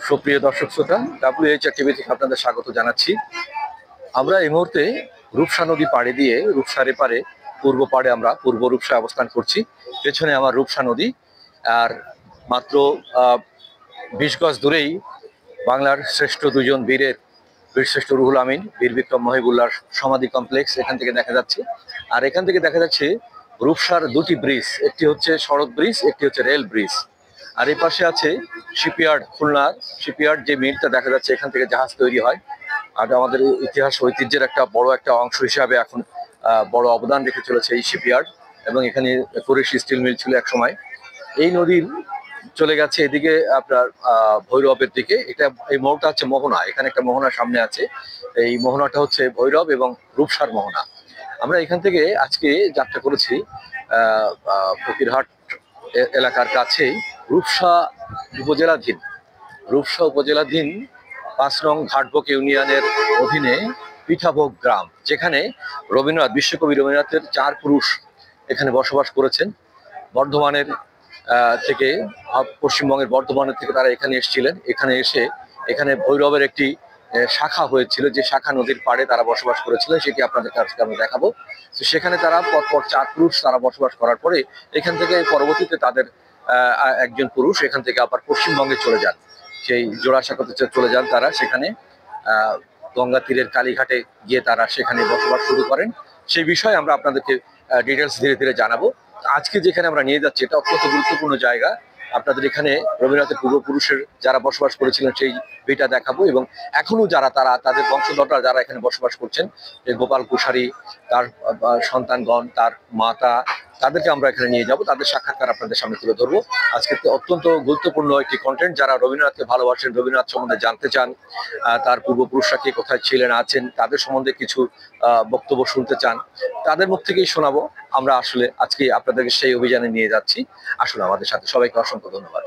সুপ্রিয় দর্শক শ্রোতা, WHR টিভি থেকে আপনাদের স্বাগত জানাচ্ছি। আমরা এই মুহূর্তে রূপসা নদী পাড়ে দিয়ে রূপসার এপারে পূর্ব পাড়ে আমরা পূর্ব রূপসা অবস্থান করছি। পেছনে আমার রূপসা নদী, আর মাত্র 20 গজ দূরেই বাংলার শ্রেষ্ঠ দুজন বীরের বীরশ্রেষ্ঠ রুহুল আমিন, বীর বিক্রম মহিবুল্লাহর সমাধি কমপ্লেক্স এখান থেকে দেখা যাচ্ছে। আর এখান থেকে দেখা যাচ্ছে রূপসার দুটি ব্রিজ, একটি হচ্ছে সড়ক ব্রিজ, একটি হচ্ছে রেল ব্রিজ। আর এই পাশে আছে শিপইয়ার্ড, খুলনার শিপইয়ার্ড যে মিলটা দেখা যাচ্ছে, এখান থেকে জাহাজ তৈরি হয়। আর আমাদের ইতিহাস ঐতিহ্যের একটা বড় অংশ হিসাবে এখন বড় অবদান রেখে চলেছে এই শিপইয়ার্ড। এবং এখানে কুরেশি স্টিল মিল ছিল এক সময়। এই নদীর চলে গেছে এদিকে আপনার ভৈরবের দিকে। এই মোহনাটা হচ্ছে মোহনা, এখানে একটা মোহনা সামনে আছে। এই মোহনাটা হচ্ছে ভৈরব এবং রূপসার মোহনা। আমরা এখান থেকে আজকে যাত্রা করেছি ফকিরহাট এলাকার কাছেই রূপসা উপজেলাধীন 5 নং ঘাটবক ইউনিয়নের অধীনে পিঠাভোগ গ্রাম, যেখানে বিশ্বকবি রবীন্দ্রনাথের 4 পুরুষ এখানে বসবাস করেছেন। বর্ধমানের থেকে, পশ্চিমবঙ্গের বর্ধমানের থেকে তারা এখানে এসেছিলেন। এখানে ভৈরবের একটি শাখা হয়েছিল, যে শাখা নদীর পাড়ে তারা বসবাস করেছিলেন, সেটি আপনাদের কাছে আমি দেখাবো। তো সেখানে তারা পরপর 4 পুরুষ তারা বসবাস করার পরে এখান থেকে পরবর্তীতে তাদের একজন পুরুষ এখান থেকে আবার পশ্চিমবঙ্গে চলে যান, সেই জোড়াসাঁকোতে চলে যান তারা। সেখানে গঙ্গা তীরের কালীঘাটে গিয়ে তারা সেখানে বসবাস শুরু করেন। সেই বিষয়ে আমরা আপনাদেরকে ডিটেলস ধীরে ধীরে জানাবো। আজকে যেখানে আমরা নিয়ে যাচ্ছি, এটা অত্যন্ত গুরুত্বপূর্ণ জায়গা। আপনাদের এখানে রবীন্দ্রনাথের পূর্বপুরুষের যারা বসবাস করেছিলেন সেই ভিটা দেখাবো, এবং এখনো তাদের বংশধররা যারা এখানে বসবাস করছেন, গোপাল কুশারী, তার সন্তানগণ, তার মাতা, তাদেরকে আমরা এখানে নিয়ে যাব, তাদের সাক্ষাৎকার আপনাদের সামনে তুলে ধরবো। আজকে অত্যন্ত গুরুত্বপূর্ণ একটি কন্টেন্ট। যারা রবীন্দ্রনাথকে ভালোবাসেন, রবীন্দ্রনাথ সম্বন্ধে জানতে চান, তার পূর্বপুরুষরা কে কোথায় ছিলেন আছেন, তাদের সম্বন্ধে কিছু বক্তব্য শুনতে চান, তাদের মুখ থেকেই শোনাবো। আমরা আসলে আজকে আপনাদেরকে সেই অভিযানে নিয়ে যাচ্ছি। আসলে আমাদের সাথে, সবাইকে অসংখ্য ধন্যবাদ।